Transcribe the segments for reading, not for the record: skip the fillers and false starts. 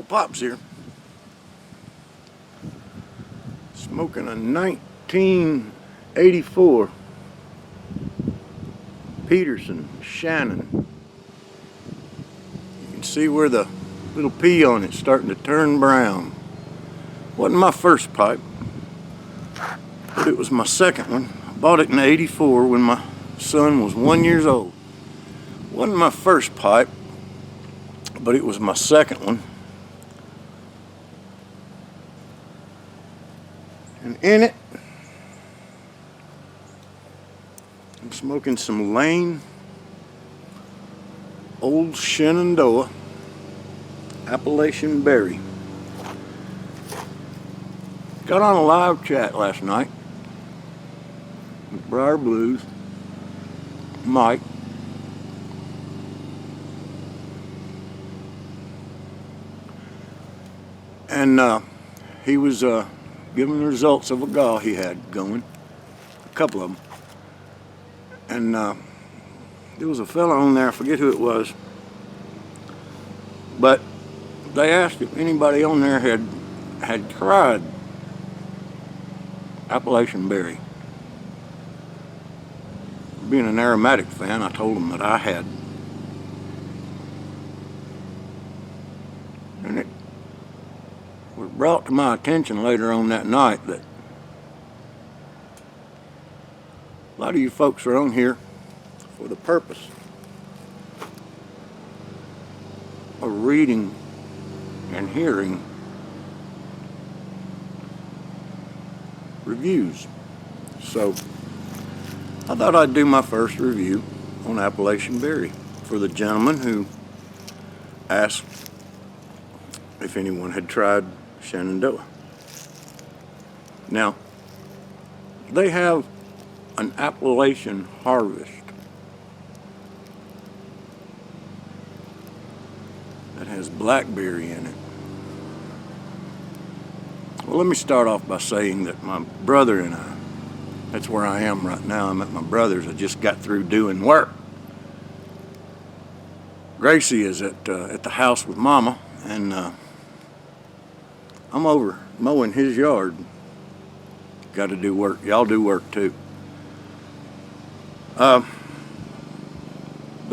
Ole'Pops here, smoking a 1984 Peterson Shannon. You can see where the little pea on it's starting to turn brown. Wasn't my first pipe, but it was my second one. I bought it in '84 when my son was 1 year old. Wasn't my first pipe, but it was my second one. And in it, I'm smoking some Lane Old Shenandoah Appalachian Berry. Got on a live chat last night with Briar Blues, Mike, and he was giving the results of a gaw he had going, a couple of them. And there was a fella on there, I forget who it was, but they asked if anybody on there had tried Appalachian Berry. Being an aromatic fan, I told them that I had. And it was brought to my attention later on that night that a lot of you folks are on here for the purpose of reading and hearing reviews. So I thought I'd do my first review on Appalachian Berry for the gentleman who asked if anyone had tried Shenandoah. Now, they have an Appalachian harvest that has blackberry in it. Well, let me start off by saying that my brother and I, that's where I am right now. I'm at my brother's. I just got through doing work. Gracie is at the house with Mama, and I'm over mowing his yard. Got to do work. Y'all do work too. But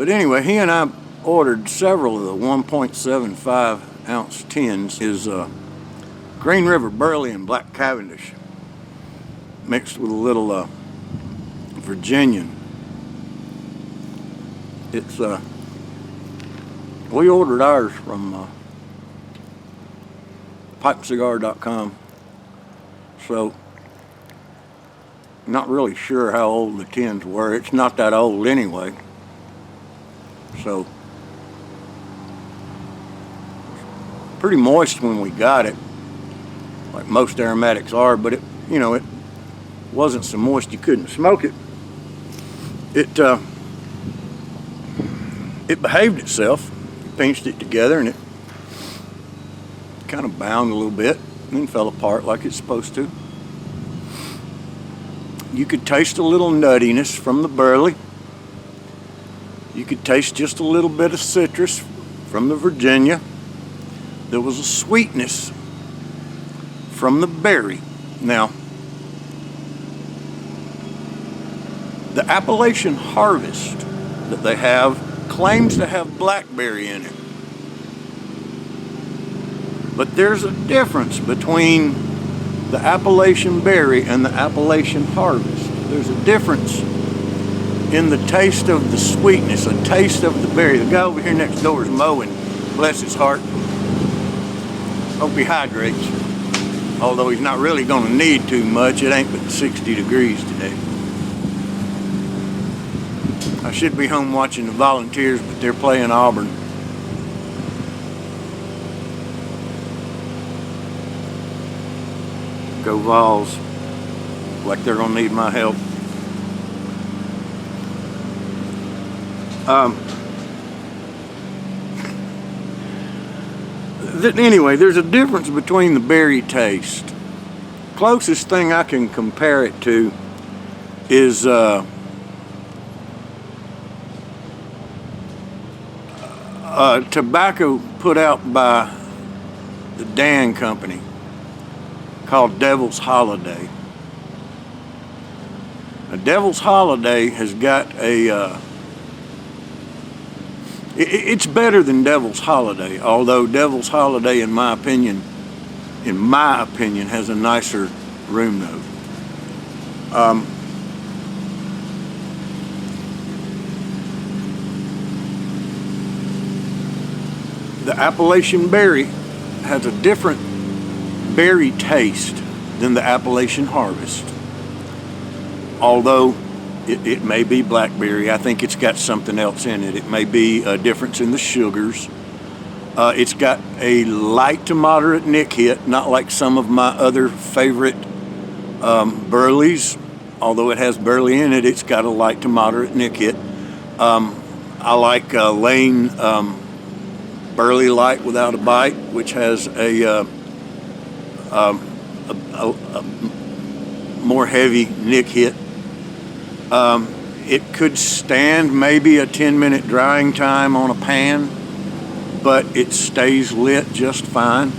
anyway, he and I ordered several of the 1.75 ounce tins. His Green River Burley and Black Cavendish mixed with a little Virginian. It's we ordered ours from pipeandcigar.com, so not really sure how old the tins were. It's not that old anyway, so pretty moist when we got it, like most aromatics are, but it wasn't so moist you couldn't smoke it. It behaved itself. You pinched it together and it kind of bound a little bit and then fell apart like it's supposed to. You could taste a little nuttiness from the burley. You could taste just a little bit of citrus from the Virginia. There was a sweetness from the berry. Now, the Appalachian harvest that they have claims to have blackberry in it. But there's a difference between the Appalachian berry and the Appalachian harvest. There's a difference in the taste of the sweetness, a taste of the berry. The guy over here next door is mowing, bless his heart. Hope he hydrates. Although he's not really going to need too much. It ain't but 60 degrees today. I should be home watching the Volunteers, but they're playing Auburn. Go Vols. Like they're going to need my help. Anyway, there's a difference between the berry taste. Closest thing I can compare it to is tobacco put out by the Dan Company, called Devil's Holiday. Now, Devil's Holiday has got a it's better than Devil's Holiday, although Devil's Holiday, in my opinion, has a nicer room note. The Appalachian Berry has a different berry taste than the Appalachian Harvest. Although it may be blackberry, I think it's got something else in it. It may be a difference in the sugars. It's got a light to moderate nick hit, not like some of my other favorite burleys. Although it has burley in it, it's got a light to moderate nick hit. I like Lane Burley Light Without a Bite, which has a more heavy nick hit. It could stand maybe a 10-minute drying time on a pan, but it stays lit just fine.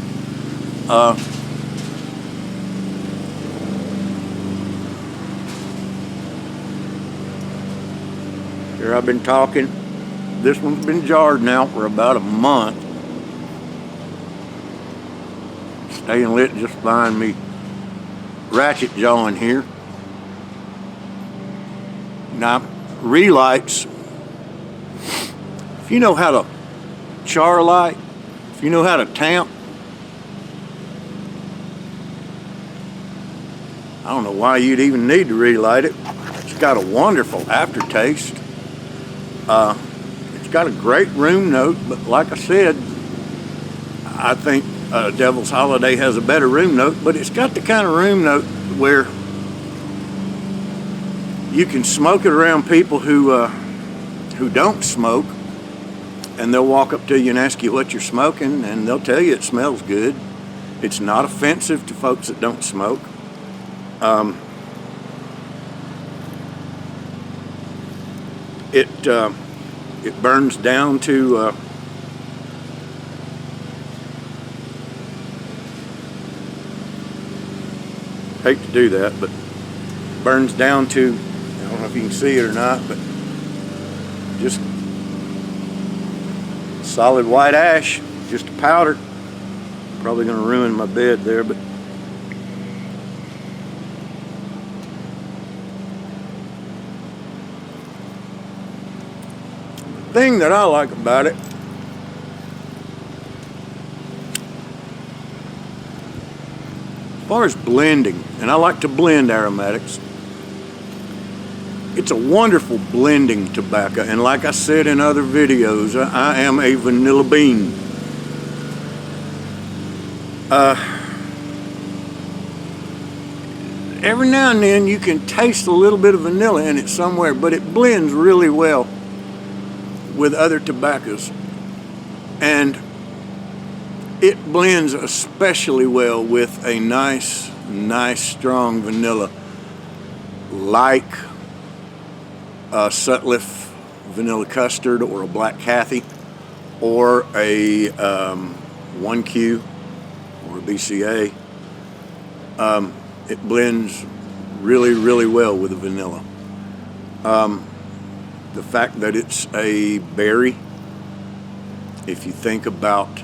Here I've been talking. This one's been jarred now for about a month. Staying lit just fine. Me ratchet jawing here. Now, relights, if you know how to char light, if you know how to tamp, I don't know why you'd even need to relight it. It's got a wonderful aftertaste. It's got a great room note, but like I said, I think Devil's Holiday has a better room note, but it's got the kind of room note where you can smoke it around people who don't smoke, and they'll walk up to you and ask you what you're smoking, and they'll tell you it smells good. It's not offensive to folks that don't smoke. It burns down to hate to do that, but burns down to, I don't know if you can see it or not, but just solid white ash, just a powder. Probably going to ruin my bed there, but the thing that I like about it, as far as blending, and I like to blend aromatics, it's a wonderful blending tobacco, and like I said in other videos, I am a vanilla bean. Every now and then you can taste a little bit of vanilla in it somewhere, but it blends really well with other tobaccos, and it blends especially well with a nice strong vanilla, like a Sutliff vanilla custard or a Black Cathy or a 1Q or a BCA. It blends really well with the vanilla. The fact that it's a berry, if you think about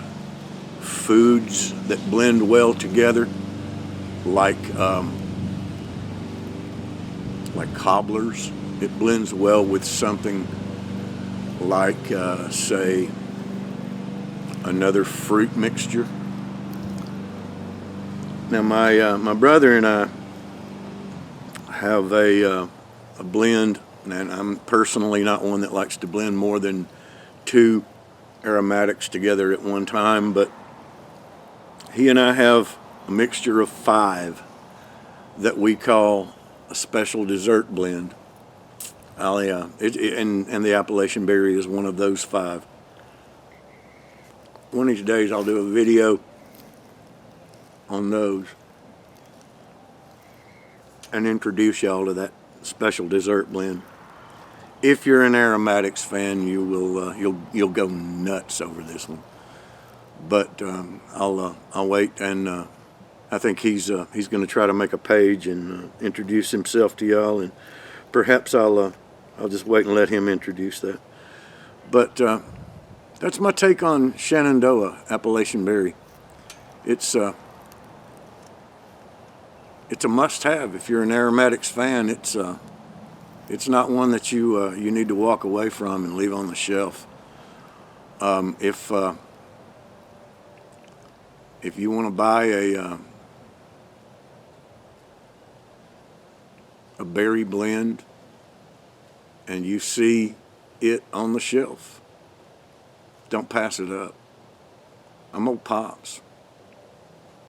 foods that blend well together, like cobblers, it blends well with something like, say, another fruit mixture. Now, my brother and I have a blend, and I'm personally not one that likes to blend more than 2 aromatics together at one time, but he and I have a mixture of 5 that we call a special dessert blend. And the Appalachian Berry is one of those 5. One of these days I'll do a video on those and introduce y'all to that special dessert blend. If you're an aromatics fan, you will you'll go nuts over this one. But I'll wait, and I think he's going to try to make a page and introduce himself to y'all, and perhaps I'll just wait and let him introduce that. But that's my take on Shenandoah Appalachian Berry. It's a must-have if you're an aromatics fan. It's not one that you need to walk away from and leave on the shelf. If you want to buy a berry blend and you see it on the shelf, don't pass it up. I'm Ole'Pops.